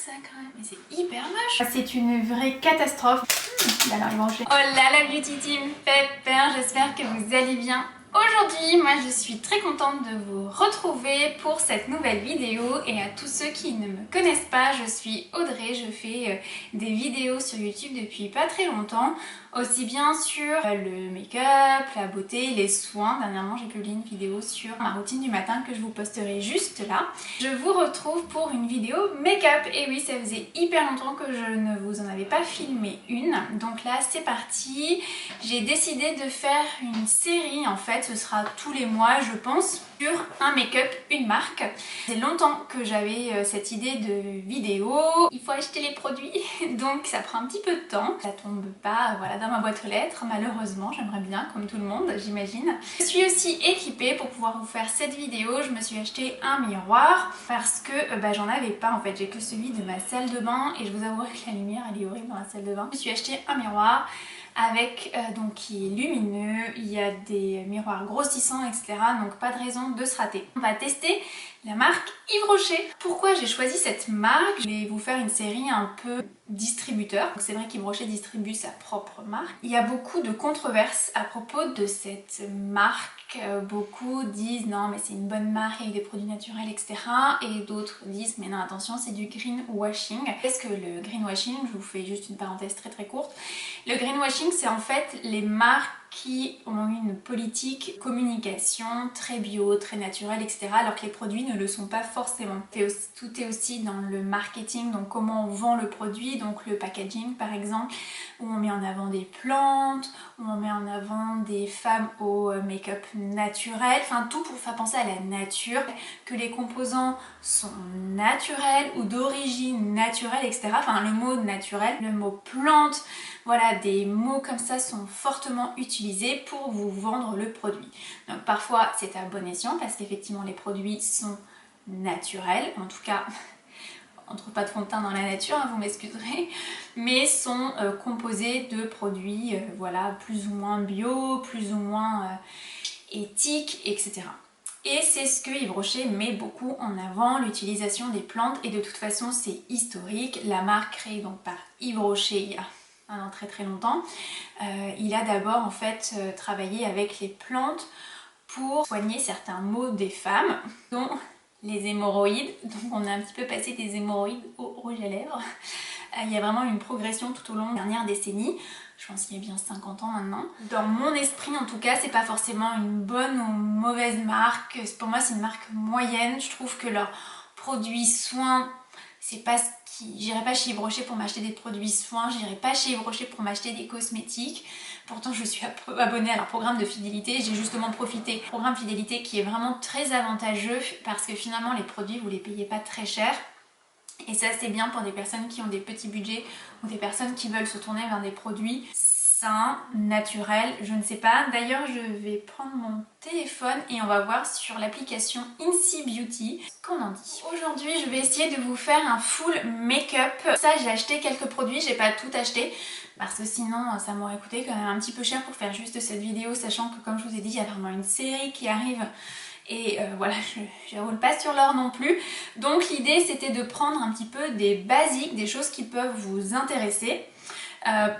ça quand même, mais c'est hyper moche. C'est une vraie catastrophe. Alors ils vont enlever. Oh là la beauty team fait peur, j'espère que vous allez bien. Aujourd'hui, moi je suis très contente de vous retrouver pour cette nouvelle vidéo et à tous ceux qui ne me connaissent pas, je suis Audrey, je fais des vidéos sur YouTube depuis pas très longtemps, aussi bien sur le make-up, la beauté, les soins. Dernièrement j'ai publié une vidéo sur ma routine du matin que je vous posterai juste là. Je vous retrouve pour une vidéo make-up et oui, ça faisait hyper longtemps que je ne vous en avais pas filmé une, donc là c'est parti. J'ai décidé de faire une série en fait. Ce sera tous les mois je pense sur un make-up, une marque. C'est longtemps que j'avais cette idée de vidéo. Il faut acheter les produits donc ça prend un petit peu de temps. Ça tombe pas voilà, dans ma boîte aux lettres malheureusement. J'aimerais bien comme tout le monde j'imagine. Je suis aussi équipée pour pouvoir vous faire cette vidéo. Je me suis acheté un miroir parce que j'en avais pas en fait. J'ai que celui de ma salle de bain et je vous avouerai que la lumière elle est horrible dans la salle de bain. Je me suis acheté un miroir avec donc qui est lumineux, il y a des miroirs grossissants etc, donc pas de raison de se rater. On va tester la marque Yves Rocher. Pourquoi j'ai choisi cette marque? Je vais vous faire une série un peu distributeur. C'est vrai qu'Yves Rocher distribue sa propre marque. Il y a beaucoup de controverses à propos de cette marque. Beaucoup disent non mais c'est une bonne marque avec des produits naturels etc. Et d'autres disent mais non attention c'est du greenwashing. Qu'est-ce que le greenwashing? Je vous fais juste une parenthèse très courte. Le greenwashing c'est en fait les marques qui ont une politique communication très bio, très naturelle, etc. alors que les produits ne le sont pas forcément. Tout est aussi dans le marketing, donc comment on vend le produit, donc le packaging par exemple, où on met en avant des plantes, où on met en avant des femmes au make-up naturel, enfin tout pour faire penser à la nature, que les composants sont naturels ou d'origine naturelle, etc. Enfin le mot naturel, le mot plante, voilà, des mots comme ça sont fortement utilisés pour vous vendre le produit. Donc parfois c'est à bon escient parce qu'effectivement les produits sont naturels, en tout cas entre pas de fond de teint dans la nature, hein, vous m'excuserez, mais sont composés de produits voilà, plus ou moins bio, plus ou moins éthiques, etc. Et c'est ce que Yves Rocher met beaucoup en avant, l'utilisation des plantes, et de toute façon c'est historique. La marque créée donc par Yves Rocher il y a très longtemps. Il a d'abord en fait travaillé avec les plantes pour soigner certains maux des femmes, dont les hémorroïdes. Donc on a un petit peu passé des hémorroïdes au rouge à lèvres. Il y a vraiment une progression tout au long des dernières décennies. Je pense qu'il y a bien 50 ans maintenant. Dans mon esprit en tout cas, c'est pas forcément une bonne ou mauvaise marque. Pour moi c'est une marque moyenne. Je trouve que leurs produits soins, c'est pas ce qui... J'irai pas chez Yves Rocher pour m'acheter des produits soins, j'irai pas chez Yves Rocher pour m'acheter des cosmétiques. Pourtant je suis abonnée à leur programme de fidélité, j'ai justement profité du programme fidélité qui est vraiment très avantageux parce que finalement les produits vous les payez pas très cher. Et ça c'est bien pour des personnes qui ont des petits budgets ou des personnes qui veulent se tourner vers des produits sains, naturels, je ne sais pas. D'ailleurs je vais prendre mon téléphone et on va voir sur l'application Incy Beauty ce qu'on en dit. Aujourd'hui je vais essayer de vous faire un full make-up. Ça j'ai acheté quelques produits, j'ai pas tout acheté parce que sinon ça m'aurait coûté quand même un petit peu cher pour faire juste cette vidéo, sachant que comme je vous ai dit il y a vraiment une série qui arrive. Et voilà, je ne roule pas sur l'or non plus. Donc l'idée c'était de prendre un petit peu des basiques, des choses qui peuvent vous intéresser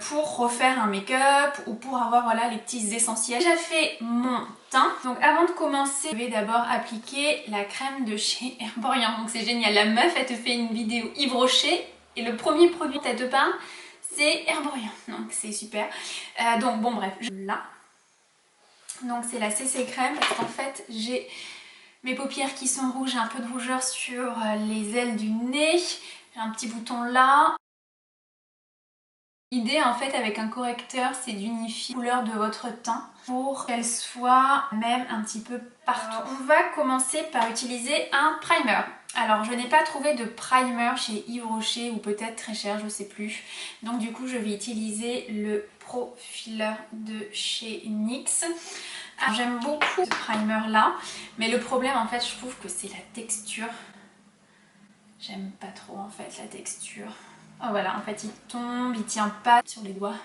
pour refaire un make-up ou pour avoir voilà, les petits essentiels. J'ai déjà fait mon teint. Donc avant de commencer, je vais d'abord appliquer la crème de chez Herborian. Donc c'est génial, la meuf elle te fait une vidéo Yves Rocher et le premier produit qu'elle te parle c'est Herborian. Donc c'est super. Donc bon bref, là. Donc c'est la CC crème parce qu'en fait j'ai mes paupières qui sont rouges, j'ai un peu de rougeur sur les ailes du nez, j'ai un petit bouton là. L'idée en fait avec un correcteur c'est d'unifier la couleur de votre teint pour qu'elle soit même un petit peu partout. Alors, on va commencer par utiliser un primer. Alors je n'ai pas trouvé de primer chez Yves Rocher ou peut-être très cher, je sais plus. Donc du coup je vais utiliser le Pro Filler de chez NYX. J'aime beaucoup ce primer là, mais le problème en fait je trouve que c'est la texture. J'aime pas trop en fait la texture. Oh voilà, en fait il tombe, il tient pas sur les doigts.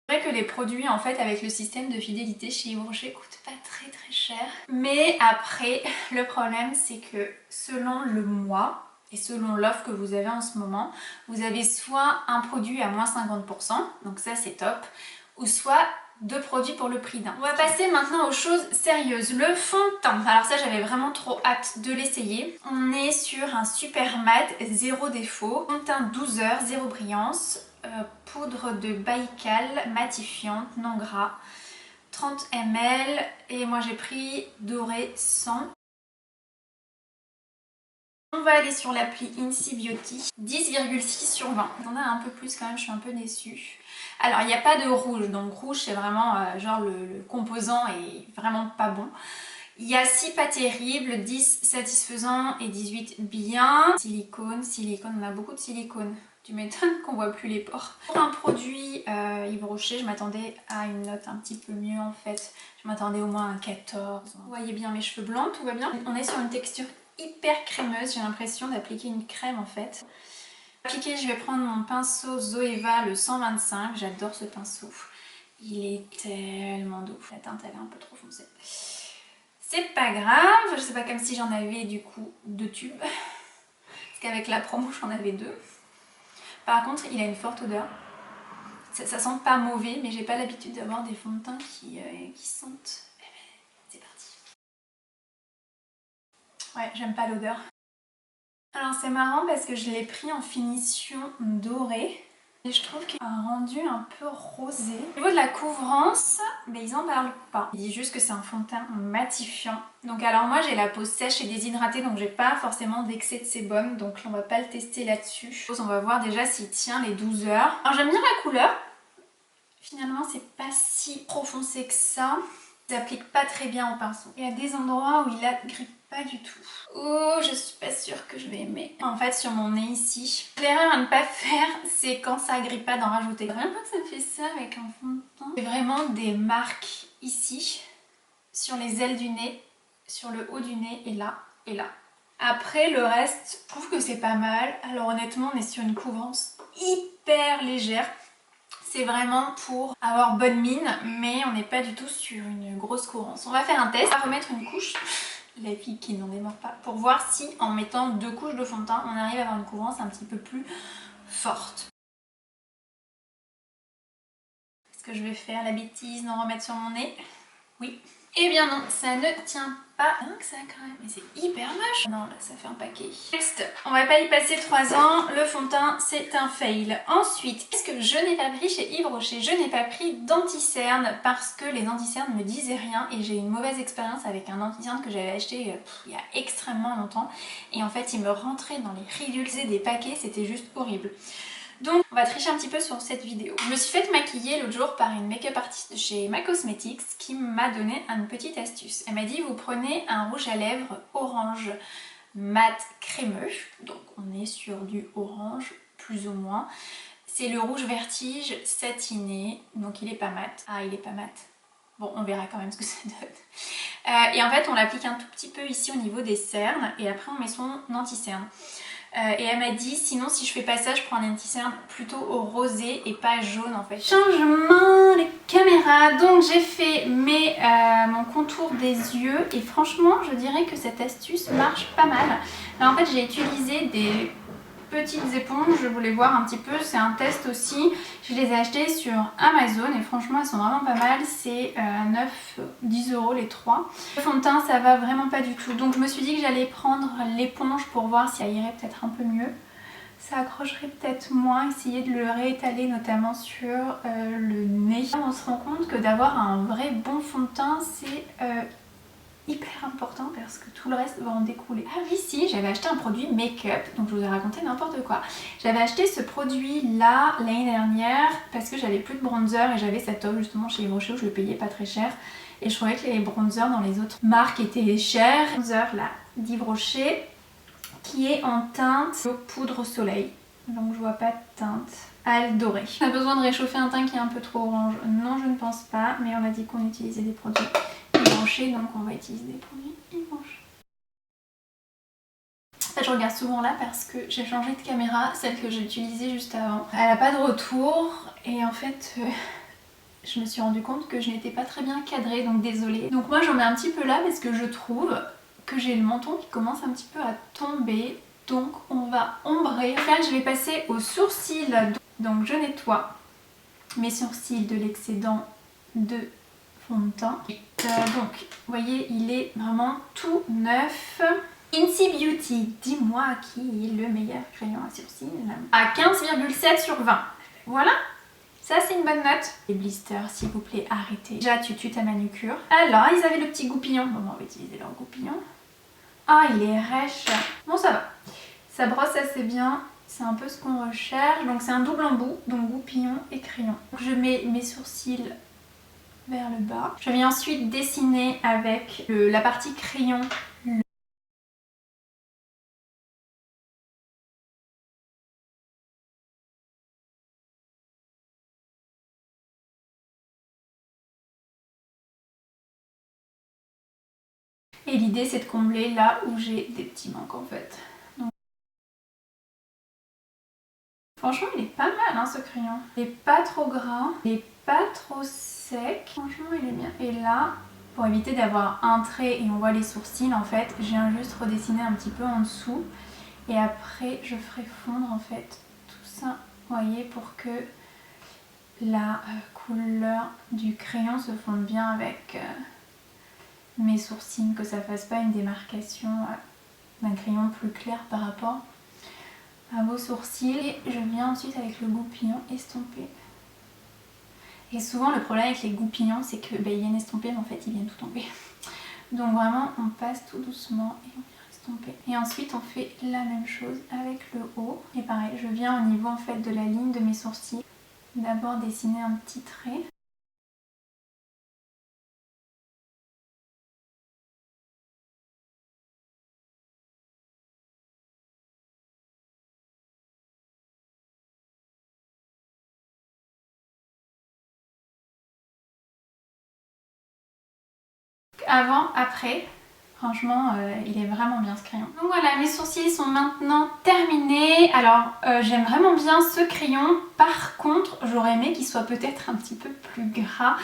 C'est vrai que les produits en fait avec le système de fidélité chez Yves Rocher coûtent pas très cher. Mais après le problème c'est que selon le mois, Et selon l'offre que vous avez en ce moment, vous avez soit un produit à moins 50%, donc ça c'est top, ou soit 2 produits pour le prix d'un. On va passer maintenant aux choses sérieuses. Le fond de teint. Alors ça j'avais vraiment trop hâte de l'essayer. On est sur un super mat, 0 défaut. Fond de teint 12 heures, 0 brillance. Poudre de Baïkal matifiante, non gras. 30 ml et moi j'ai pris doré 100. On va aller sur l'appli Insi Beauty, 10,6 sur 20. On a un peu plus quand même, je suis un peu déçue. Alors il n'y a pas de rouge, donc rouge c'est vraiment genre le composant est vraiment pas bon. Il y a 6 pas terribles, 10 satisfaisants et 18 bien. Silicone, on a beaucoup de silicone. Tu m'étonnes qu'on voit plus les pores. Pour un produit Yves Rocher, je m'attendais à une note un petit peu mieux en fait. Je m'attendais au moins à un 14. Vous voyez bien mes cheveux blancs, tout va bien. On est sur une texture hyper crémeuse, j'ai l'impression d'appliquer une crème en fait. Appliquer, je vais prendre mon pinceau Zoeva le 125, j'adore ce pinceau. Il est tellement doux. La teinte elle est un peu trop foncée. C'est pas grave, c'est pas comme si j'en avais du coup 2 tubes. Parce qu'avec la promo j'en avais 2. Par contre il a une forte odeur. Ça sent pas mauvais, mais j'ai pas l'habitude d'avoir des fonds de teint qui sentent. C'est parti. Ouais, j'aime pas l'odeur. Alors c'est marrant parce que je l'ai pris en finition dorée. Et je trouve qu'il a un rendu un peu rosé. Au niveau de la couvrance, mais ils en parlent pas. Ils disent juste que c'est un fond de teint matifiant. Donc alors moi j'ai la peau sèche et déshydratée, donc j'ai pas forcément d'excès de sébum. Donc on va pas le tester là-dessus. On va voir déjà s'il tient les 12 heures. Alors j'aime bien la couleur. Finalement c'est pas si trop foncé que ça. Il s'applique pas très bien au pinceau. Il y a des endroits où il agrippe pas du tout. Oh, je suis pas sûre que je vais aimer. En fait, sur mon nez ici, l'erreur à ne pas faire, c'est quand ça agrippe pas d'en rajouter. Vraiment que ça me fait ça avec un fond de teint. J'ai vraiment des marques ici, sur les ailes du nez, sur le haut du nez et là et là. Après le reste, je trouve que c'est pas mal. Alors honnêtement, on est sur une couvrance hyper légère. C'est vraiment pour avoir bonne mine, mais on n'est pas du tout sur une grosse couvrance. On va faire un test, on va remettre une couche, la fille qui n'en démord pas, pour voir si en mettant 2 couches de fond de teint, on arrive à avoir une couvrance un petit peu plus forte. Est-ce que je vais faire la bêtise d'en remettre sur mon nez? Oui. Eh bien non, ça ne tient pas. Ah, que ça quand même, mais c'est hyper moche. Non, là ça fait un paquet. Next, on va pas y passer 3 ans. Le fond de teint, c'est un fail. Ensuite, qu'est-ce que je n'ai pas pris chez Yves Rocher? Je n'ai pas pris d'anti-cerne parce que les anti-cernes me disaient rien et j'ai eu une mauvaise expérience avec un anti-cerne que j'avais acheté il y a extrêmement longtemps. Et en fait, il me rentrait dans les ridules des paquets, c'était juste horrible. Donc on va tricher un petit peu sur cette vidéo. Je me suis fait maquiller l'autre jour par une make-up artiste de chez MAC Cosmetics qui m'a donné une petite astuce. Elle m'a dit vous prenez un rouge à lèvres orange mat crémeux, donc on est sur du orange plus ou moins. C'est le rouge vertige satiné, donc il est pas mat. Ah il est pas mat. Bon on verra quand même ce que ça donne. Et en fait on l'applique un tout petit peu ici au niveau des cernes et après on met son anti-cerne. Et elle m'a dit sinon si je fais pas ça je prends un anti-cerne plutôt au rosé et pas jaune en fait. Changement de caméra, donc j'ai fait mon contour des yeux et franchement je dirais que cette astuce marche pas mal. Là en fait j'ai utilisé des petites éponges, je voulais voir un petit peu, c'est un test aussi. Je les ai achetées sur Amazon et franchement elles sont vraiment pas mal, c'est 9-10 € les 3. Le fond de teint ça va vraiment pas du tout, donc je me suis dit que j'allais prendre l'éponge pour voir si ça irait peut-être un peu mieux. Ça accrocherait peut-être moins, essayer de le réétaler notamment sur le nez. On se rend compte que d'avoir un vrai bon fond de teint c'est hyper important parce que tout le reste va en découler. Ah oui si, j'avais acheté un produit make-up, donc je vous ai raconté n'importe quoi. J'avais acheté ce produit là l'année dernière parce que j'avais plus de bronzer et j'avais cette offre justement chez Yves Rocher où je le payais pas très cher. Et je trouvais que les bronzers dans les autres marques étaient chers. Bronzer là d'Yves Rocher qui est en teinte poudre soleil. Donc je vois pas de teinte. Al doré. On a besoin de réchauffer un teint qui est un peu trop orange? Non je ne pense pas, mais on a dit qu'on utilisait des produits Yves Rocher, donc on va utiliser des produits Yves Rocher. En fait je regarde souvent là parce que j'ai changé de caméra, celle que j'ai utilisée juste avant. Elle n'a pas de retour et en fait je me suis rendu compte que je n'étais pas très bien cadrée, donc désolée. Donc moi j'en mets un petit peu là parce que je trouve que j'ai le menton qui commence un petit peu à tomber. Donc on va ombrer. Là, je vais passer aux sourcils. Donc je nettoie mes sourcils de l'excédent de fond de teint. Donc vous voyez, il est vraiment tout neuf. Incy Beauty, dis-moi qui est le meilleur crayon à sourcils. À 15,7 sur 20. Voilà, ça c'est une bonne note. Les blisters, s'il vous plaît, arrêtez. Déjà tu tues ta manucure. Alors, ils avaient le petit goupillon. Bon, on va utiliser leur goupillon. Ah, il est rêche. Bon, ça va. Ça brosse assez bien. C'est un peu ce qu'on recherche. Donc c'est un double embout, donc goupillon et crayon. Je mets mes sourcils vers le bas. Je viens ensuite dessiner avec la partie crayon. Et l'idée c'est de combler là où j'ai des petits manques en fait. Donc, franchement il est pas mal hein, ce crayon. Il est pas trop gras, il est pas trop sec. Franchement il est bien. Et là, pour éviter d'avoir un trait et on voit les sourcils en fait, je viens juste redessiner un petit peu en dessous. Et après je ferai fondre en fait tout ça, vous voyez, pour que la couleur du crayon se fonde bien avec mes sourcils, que ça fasse pas une démarcation d'un crayon plus clair par rapport à vos sourcils. Et je viens ensuite avec le goupillon estomper. Et souvent le problème avec les goupillons c'est que ils viennent estomper mais en fait ils viennent tout tomber. Donc vraiment on passe tout doucement et on vient estomper. Et ensuite on fait la même chose avec le haut. Et pareil, je viens au niveau en fait de la ligne de mes sourcils. D'abord dessiner un petit trait. Avant, après, franchement il est vraiment bien ce crayon. Donc voilà, mes sourcils sont maintenant terminés. Alors j'aime vraiment bien ce crayon. Par contre j'aurais aimé qu'il soit peut-être un petit peu plus gras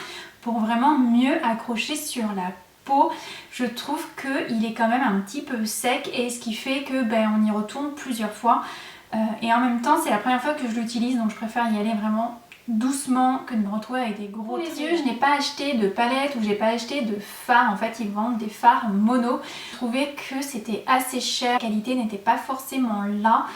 pour vraiment mieux accrocher sur la peau. Je trouve qu'il est quand même un petit peu sec et ce qui fait que on y retourne plusieurs fois. Et en même temps c'est la première fois que je l'utilise, donc je préfère y aller vraiment doucement que de me retrouver avec des gros traits. Les yeux, je n'ai pas acheté de palette ou j'ai pas acheté de fard. En fait ils vendent des fards mono. Je trouvais que c'était assez cher, la qualité n'était pas forcément là.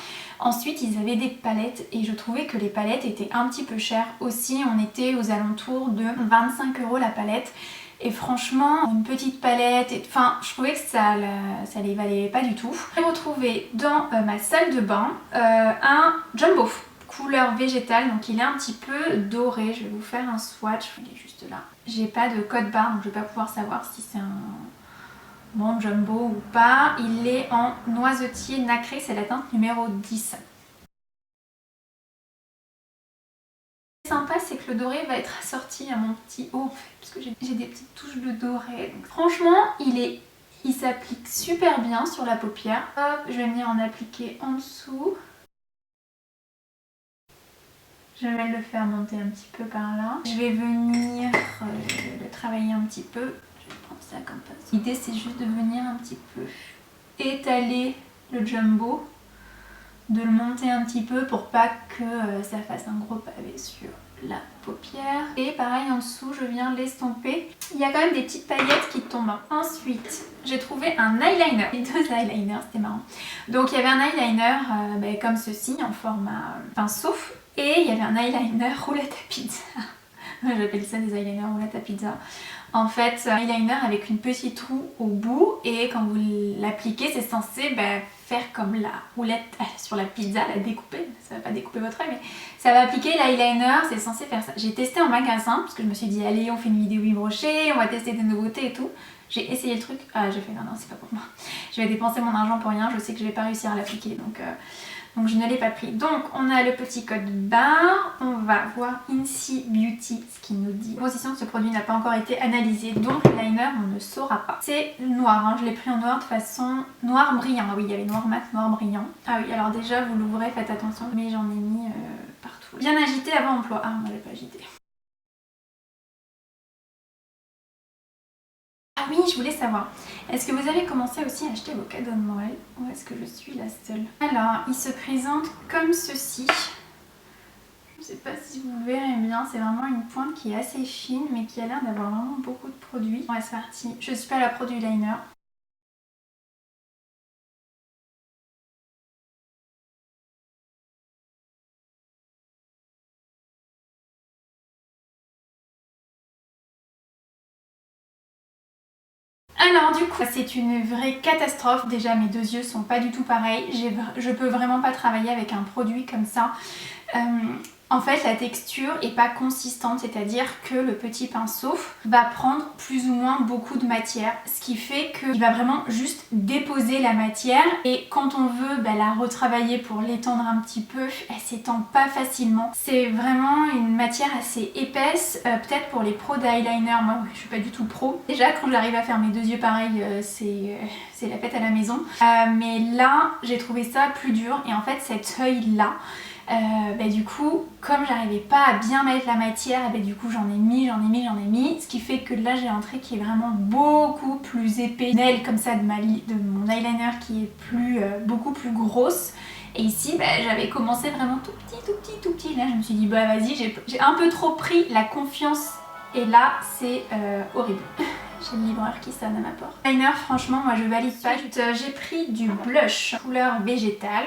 Ensuite ils avaient des palettes et je trouvais que les palettes étaient un petit peu chères aussi. On était aux alentours de 25 € la palette. Et franchement, une petite palette, enfin je trouvais que ça les valait pas du tout. J'ai retrouvé dans ma salle de bain un jumbo couleur végétale, donc il est un petit peu doré. Je vais vous faire un swatch, il est juste là. J'ai pas de code barre donc je vais pas pouvoir savoir si c'est un bon jumbo ou pas. Il est en noisetier nacré, c'est la teinte numéro 10. Ce qui est sympa c'est que le doré va être assorti à mon petit haut en fait, parce que j'ai des petites touches de doré. Donc, franchement il s'applique super bien sur la paupière. Hop, je vais venir en appliquer en dessous. Je vais le faire monter un petit peu par là. Je vais venir le travailler un petit peu. Je vais prendre ça comme ça. L'idée c'est juste de venir un petit peu étaler le jumbo. De le monter un petit peu pour pas que ça fasse un gros pavé sur la paupière. Et pareil en dessous je viens l'estomper. Il y a quand même des petites paillettes qui tombent. Ensuite j'ai trouvé un eyeliner. Les deux eyeliners, c'était marrant. Donc il y avait un eyeliner comme ceci en format pinceau. Et il y avait un eyeliner roulette à pizza. J'appelle ça des eyeliners roulette à pizza. En fait, un eyeliner avec une petite roue au bout. Et quand vous l'appliquez, c'est censé faire comme la roulette sur la pizza, la découper. Ça va pas découper votre œil, mais ça va appliquer l'eyeliner, c'est censé faire ça. J'ai testé en magasin, parce que je me suis dit, allez, on fait une vidéo Yves Rocher, on va tester des nouveautés et tout. J'ai essayé le truc. Ah, j'ai fait, non, c'est pas pour moi. Je vais dépenser mon argent pour rien, je sais que je vais pas réussir à l'appliquer. Donc je ne l'ai pas pris. Donc on a le petit code barre. On va voir Incy Beauty, ce qui nous dit. La composition de ce produit n'a pas encore été analysée, donc le liner on ne saura pas. C'est noir, hein. Je l'ai pris en noir de façon noir brillant. Ah oui, il y avait noir mat, noir brillant. Ah oui, alors déjà vous l'ouvrez, faites attention. Mais j'en ai mis partout. Bien agité avant emploi. Ah, on ne l'avait pas agité. oui, je voulais savoir, est-ce que vous avez commencé aussi à acheter vos cadeaux de Noël ou est-ce que je suis la seule? Alors, il se présente comme ceci. Je ne sais pas si vous verrez bien, c'est vraiment une pointe qui est assez fine mais qui a l'air d'avoir vraiment beaucoup de produits. Ouais, c'est parti. Je suis pas la pro du liner. Alors du coup, c'est une vraie catastrophe. Déjà, mes deux yeux sont pas du tout pareils. Je peux vraiment pas travailler avec un produit comme ça. En fait, la texture est pas consistante, c'est-à-dire que le petit pinceau va prendre plus ou moins beaucoup de matière, ce qui fait qu'il va vraiment juste déposer la matière et quand on veut la retravailler pour l'étendre un petit peu, elle s'étend pas facilement. C'est vraiment une matière assez épaisse, peut-être pour les pros d'eyeliner, moi je suis pas du tout pro. Déjà quand j'arrive à faire mes deux yeux pareils, c'est la fête à la maison. Mais là, j'ai trouvé ça plus dur et en fait cet œil-là, du coup, comme j'arrivais pas à bien mettre la matière, du coup j'en ai mis, ce qui fait que là j'ai un trait qui est vraiment beaucoup plus épais. Une aile comme ça de mon eyeliner qui est beaucoup plus grosse. Et ici, j'avais commencé vraiment tout petit. Là, je me suis dit, vas-y, j'ai un peu trop pris la confiance. Et là, c'est horrible. J'ai le livreur qui sonne à ma porte. Liner, franchement, moi je valide pas. J'ai pris du blush couleur végétale.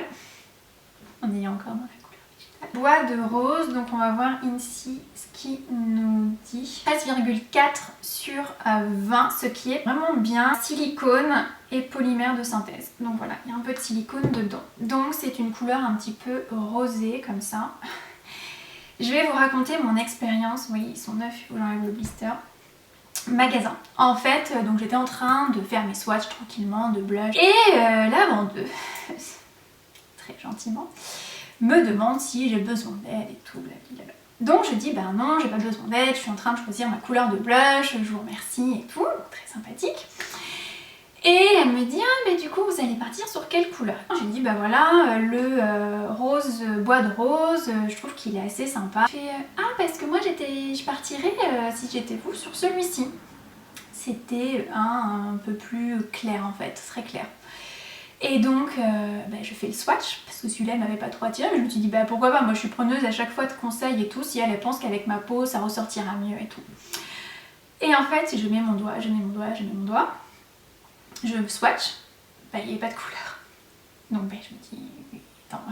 On y est encore dans la bois de rose, donc on va voir ici ce qui nous dit 13,4 sur 20, ce qui est vraiment bien. Silicone et polymère de synthèse, donc voilà, il y a un peu de silicone dedans. Donc c'est une couleur un petit peu rosée comme ça. Je vais vous raconter mon expérience. Oui, ils sont neufs, j'enlève le blister. Magasin. En fait, donc j'étais en train de faire mes swatchs tranquillement de blush et la vendeuse, très gentiment, me demande si j'ai besoin d'aide et tout, blablabla. Donc je dis non, j'ai pas besoin d'aide, je suis en train de choisir ma couleur de blush, je vous remercie et tout, très sympathique. Et elle me dit mais du coup vous allez partir sur quelle couleur? J'ai dit voilà, le rose, bois de rose, je trouve qu'il est assez sympa. Je fais parce que moi je partirais si j'étais vous sur celui-ci. C'était un peu plus clair en fait, très clair. Et donc je fais le swatch parce que celui-là elle m'avait pas trop attiré, mais je me suis dit pourquoi pas, moi je suis preneuse à chaque fois de conseils et tout, si elle pense qu'avec ma peau ça ressortira mieux et tout. Et en fait je mets mon doigt, je swatch, il n'y avait pas de couleur. Donc je me dis attends,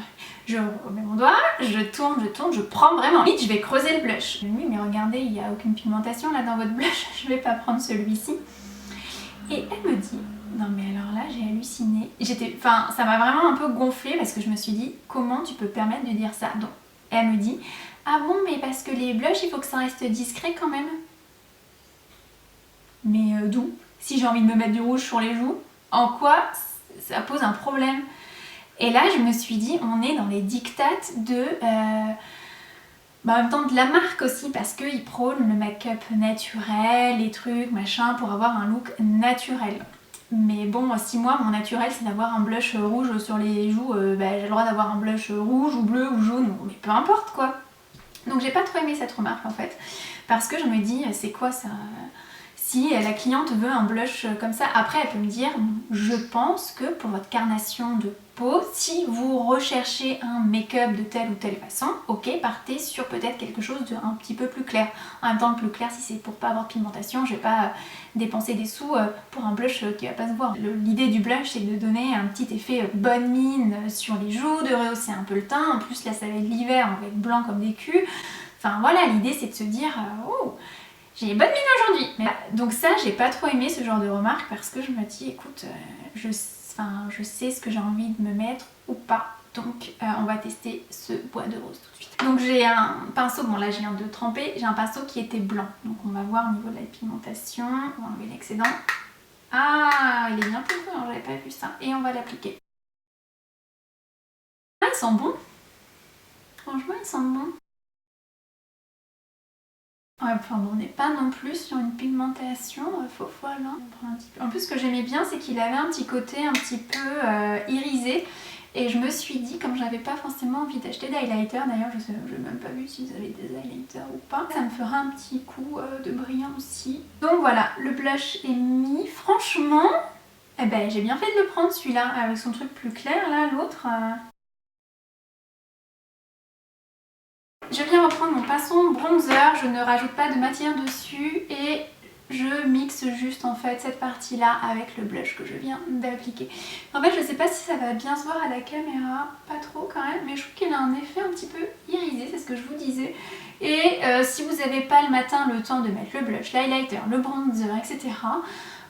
je remets mon doigt, je tourne, je prends vraiment vite, je vais creuser le blush. Je me dis mais regardez, il n'y a aucune pigmentation là dans votre blush, je vais pas prendre celui-ci. Et elle me dit non mais alors là j'ai halluciné, ça m'a vraiment un peu gonflé parce que je me suis dit comment tu peux te permettre de dire ça. Donc elle me dit ah bon mais parce que les blushs il faut que ça reste discret quand même. Mais d'où? Si j'ai envie de me mettre du rouge sur les joues, en quoi ça pose un problème? Et là je me suis dit on est dans les dictates de en même temps de la marque aussi parce qu'ils prônent le make-up naturel, les trucs machin pour avoir un look naturel. Mais bon, si moi mon naturel c'est d'avoir un blush rouge sur les joues, j'ai le droit d'avoir un blush rouge ou bleu ou jaune, mais peu importe quoi. Donc j'ai pas trop aimé cette remarque en fait, parce que je me dis c'est quoi ça? Si la cliente veut un blush comme ça, après elle peut me dire je pense que pour votre carnation de peau, si vous recherchez un make-up de telle ou telle façon, ok, partez sur peut-être quelque chose de un petit peu plus clair. En même temps, le plus clair, si c'est pour pas avoir de pigmentation, je vais pas dépenser des sous pour un blush qui va pas se voir. L'idée du blush, c'est de donner un petit effet bonne mine sur les joues, de rehausser un peu le teint. En plus, là, ça va être l'hiver, on va être blanc comme des culs. Enfin voilà, l'idée c'est de se dire oh, j'ai bonne mine aujourd'hui. Donc ça, j'ai pas trop aimé ce genre de remarques parce que je me dis écoute, je sais ce que j'ai envie de me mettre ou pas. Donc on va tester ce bois de rose tout de suite. Donc j'ai un pinceau, bon là je viens de tremper, j'ai un pinceau qui était blanc. Donc on va voir au niveau de la pigmentation, on va enlever l'excédent. Ah, il est bien plus bleu, j'avais pas vu ça. Et on va l'appliquer. Ah, il sent bon. Franchement, il sent bon. Ouais, enfin bon, on n'est pas non plus sur une pigmentation faux folle. Hein. En plus, ce que j'aimais bien, c'est qu'il avait un petit côté un petit peu irisé. Et je me suis dit, comme j'avais pas forcément envie d'acheter d'highlighter, d'ailleurs je n'ai même pas vu si vous avez des highlighters ou pas, ça me fera un petit coup de brillant aussi. Donc voilà, le blush est mis. Franchement, eh ben, j'ai bien fait de le prendre celui-là, avec son truc plus clair là, l'autre. Je viens reprendre mon pinceau bronzer, je ne rajoute pas de matière dessus et je mixe juste en fait cette partie là avec le blush que je viens d'appliquer. En fait je sais pas si ça va bien se voir à la caméra, pas trop quand même, mais je trouve qu'il a un effet un petit peu irisé, c'est ce que je vous disais. Et si vous n'avez pas le matin le temps de mettre le blush, l'highlighter, le bronzer, etc.,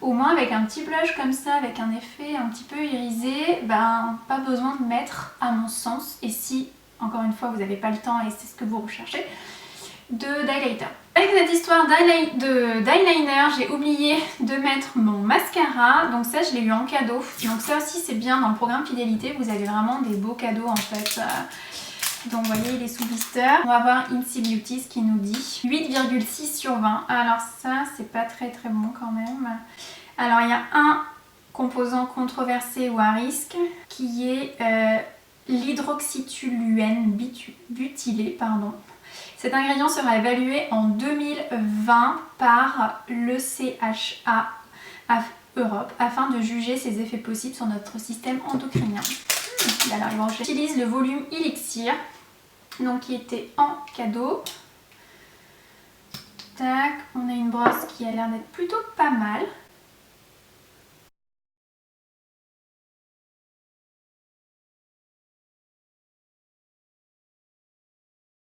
au moins avec un petit blush comme ça, avec un effet un petit peu irisé, ben pas besoin de mettre à mon sens, et si encore une fois vous n'avez pas le temps et c'est ce que vous recherchez, d'highlighter. Avec cette histoire d'eyeliner, j'ai oublié de mettre mon mascara, donc ça je l'ai eu en cadeau. Donc ça aussi c'est bien, dans le programme fidélité vous avez vraiment des beaux cadeaux en fait. Donc vous voyez il est sous blister. On va voir Incy Beauty ce qui nous dit 8,6 sur 20. Alors ça c'est pas très bon quand même. Alors il y a un composant controversé ou à risque qui est l'hydroxytoluène butylé, pardon. Cet ingrédient sera évalué en 2020 par l'ECHA Europe afin de juger ses effets possibles sur notre système endocrinien. Alors, j'utilise le volume Elixir, donc qui était en cadeau. Tac, on a une brosse qui a l'air d'être plutôt pas mal.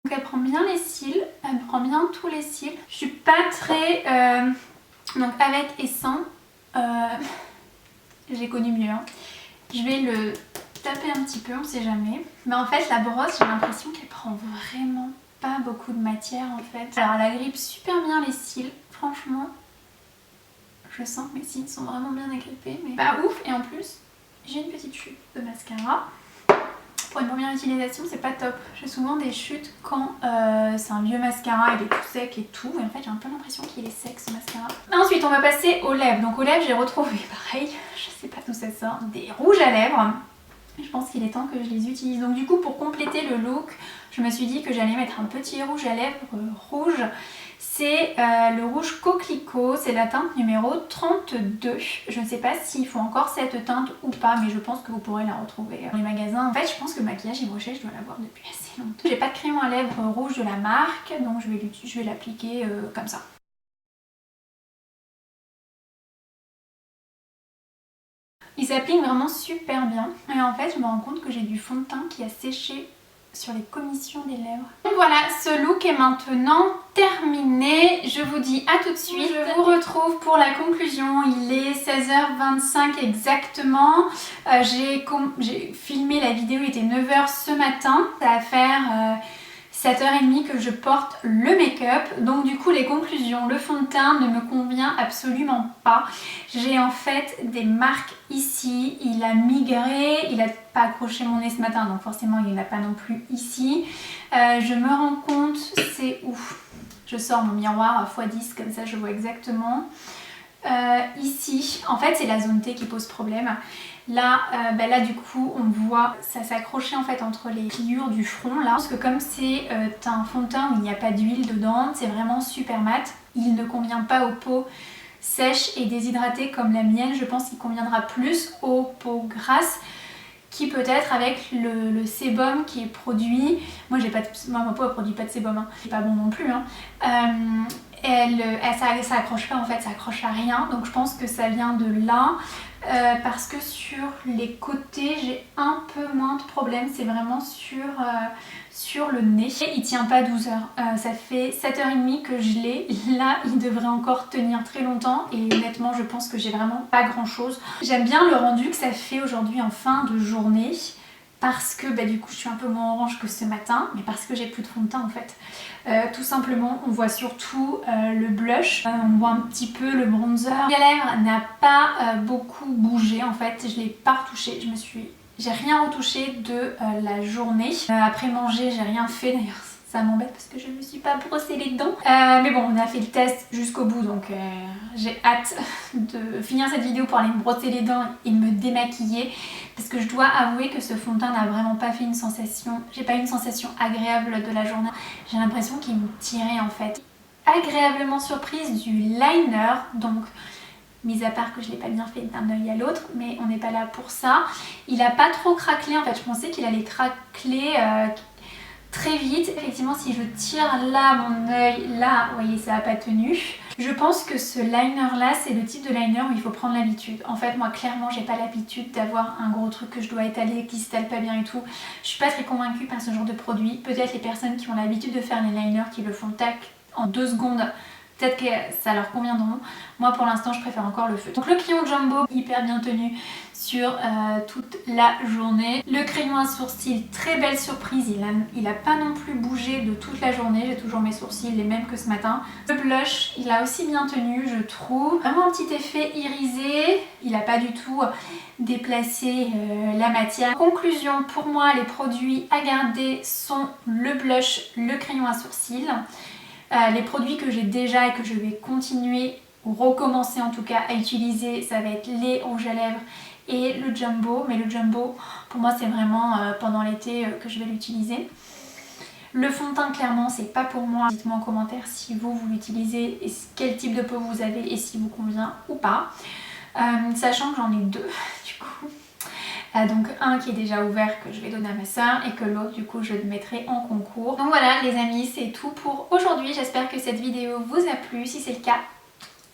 Donc elle prend bien les cils, elle prend bien tous les cils. Je suis pas très... donc avec et sans, j'ai connu mieux. Hein. Je vais le taper un petit peu, on sait jamais. Mais en fait la brosse, j'ai l'impression qu'elle prend vraiment pas beaucoup de matière en fait. Alors elle agrippe super bien les cils, franchement. Je sens que mes cils sont vraiment bien agrippés, mais pas ouf. Et en plus, j'ai une petite chute de mascara. Pour une première utilisation, c'est pas top. J'ai souvent des chutes quand c'est un vieux mascara, il est tout sec et tout. Et en fait, j'ai un peu l'impression qu'il est sec ce mascara. Ensuite, on va passer aux lèvres. Donc aux lèvres, j'ai retrouvé pareil, je sais pas d'où ça sort, des rouges à lèvres. Je pense qu'il est temps que je les utilise. Donc du coup, pour compléter le look, je me suis dit que j'allais mettre un petit rouge à lèvres rouge. C'est le rouge coquelicot, c'est la teinte numéro 32. Je ne sais pas s'il faut encore cette teinte ou pas, mais je pense que vous pourrez la retrouver dans les magasins. En fait, je pense que le maquillage Yves Rocher, je dois l'avoir depuis assez longtemps. J'ai pas de crayon à lèvres rouge de la marque, donc je vais l'appliquer comme ça. Il s'applique vraiment super bien. Et en fait, je me rends compte que j'ai du fond de teint qui a séché sur les commissions des lèvres. Donc voilà, ce look est maintenant terminé. Je vous dis à tout de suite. Je vous retrouve pour la conclusion. Il est 16h25 exactement. J'ai filmé la vidéo, il était 9h ce matin. Ça va faire 7h30 que je porte le make-up. Donc du coup les conclusions, le fond de teint ne me convient absolument pas. J'ai en fait des marques ici, il a migré, il n'a pas accroché mon nez ce matin donc forcément il n'a pas non plus ici. Je me rends compte, c'est ouf. Je sors mon miroir à x10 comme ça je vois exactement. Ici, en fait c'est la zone T qui pose problème. Là, là du coup on voit ça s'accrocher en fait entre les pliures du front là. Parce que comme c'est un fond de teint où il n'y a pas d'huile dedans, c'est vraiment super mat. Il ne convient pas aux peaux sèches et déshydratées comme la mienne. Je pense qu'il conviendra plus aux peaux grasses qui peut-être avec le sébum qui est produit. Moi ma peau ne produit pas de sébum, hein. C'est pas bon non plus. Hein. Ça accroche pas en fait, ça accroche à rien. Donc je pense que ça vient de là. Parce que sur les côtés j'ai un peu moins de problèmes, c'est vraiment sur le nez. Et il tient pas 12 heures, ça fait 7h30 que je l'ai, là il devrait encore tenir très longtemps et honnêtement je pense que j'ai vraiment pas grand chose. J'aime bien le rendu que ça fait aujourd'hui en fin de journée. Parce que du coup je suis un peu moins orange que ce matin, mais parce que j'ai plus de fond de teint en fait. Tout simplement, on voit surtout le blush, on voit un petit peu le bronzer. La lèvre n'a pas beaucoup bougé en fait, je l'ai pas retouché, j'ai rien retouché de la journée. Après manger, j'ai rien fait d'ailleurs. Ça m'embête parce que je ne me suis pas brossé les dents. Mais bon, on a fait le test jusqu'au bout, donc j'ai hâte de finir cette vidéo pour aller me brosser les dents et me démaquiller. Parce que je dois avouer que ce fond de teint n'a vraiment pas fait une sensation... J'ai pas eu une sensation agréable de la journée. J'ai l'impression qu'il me tirait en fait. Agréablement surprise du liner, donc... mis à part que je l'ai pas bien fait d'un œil à l'autre, mais on n'est pas là pour ça. Il a pas trop craquelé en fait, je pensais qu'il allait craqueler très vite. Effectivement, si je tire là mon œil, là, vous voyez, ça n'a pas tenu. Je pense que ce liner là, c'est le type de liner où il faut prendre l'habitude. En fait, moi clairement, j'ai pas l'habitude d'avoir un gros truc que je dois étaler, qui s'étale pas bien et tout. Je suis pas très convaincue par ce genre de produit. Peut-être les personnes qui ont l'habitude de faire les liners, qui le font tac en 2 secondes, peut-être que ça leur conviendront. Moi pour l'instant je préfère encore le feutre. Donc le crayon Jumbo hyper bien tenu sur toute la journée. Le crayon à sourcils, très belle surprise, il a pas non plus bougé de toute la journée. J'ai toujours mes sourcils les mêmes que ce matin. Le blush, il a aussi bien tenu je trouve. Vraiment un petit effet irisé, il a pas du tout déplacé la matière. Conclusion, pour moi les produits à garder sont le blush, le crayon à sourcils. Les produits que j'ai déjà et que je vais continuer ou recommencer en tout cas à utiliser, ça va être les rouges à lèvres et le Jumbo. Mais le Jumbo, pour moi, c'est vraiment pendant l'été que je vais l'utiliser. Le fond de teint, clairement, c'est pas pour moi. Dites-moi en commentaire si vous l'utilisez et quel type de peau vous avez et si vous convient ou pas. Sachant que j'en ai 2 du coup. Donc un qui est déjà ouvert que je vais donner à ma soeur et que l'autre du coup je le mettrai en concours. Donc voilà les amis, c'est tout pour aujourd'hui. J'espère que cette vidéo vous a plu. Si c'est le cas,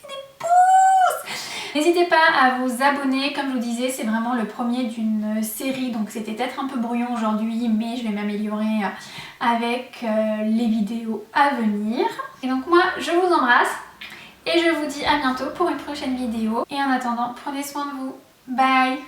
des pouces. N'hésitez pas à vous abonner. Comme je vous disais, c'est vraiment le premier d'une série. Donc c'était peut-être un peu brouillon aujourd'hui, mais je vais m'améliorer avec les vidéos à venir. Et donc moi je vous embrasse et je vous dis à bientôt pour une prochaine vidéo. Et en attendant, prenez soin de vous. Bye.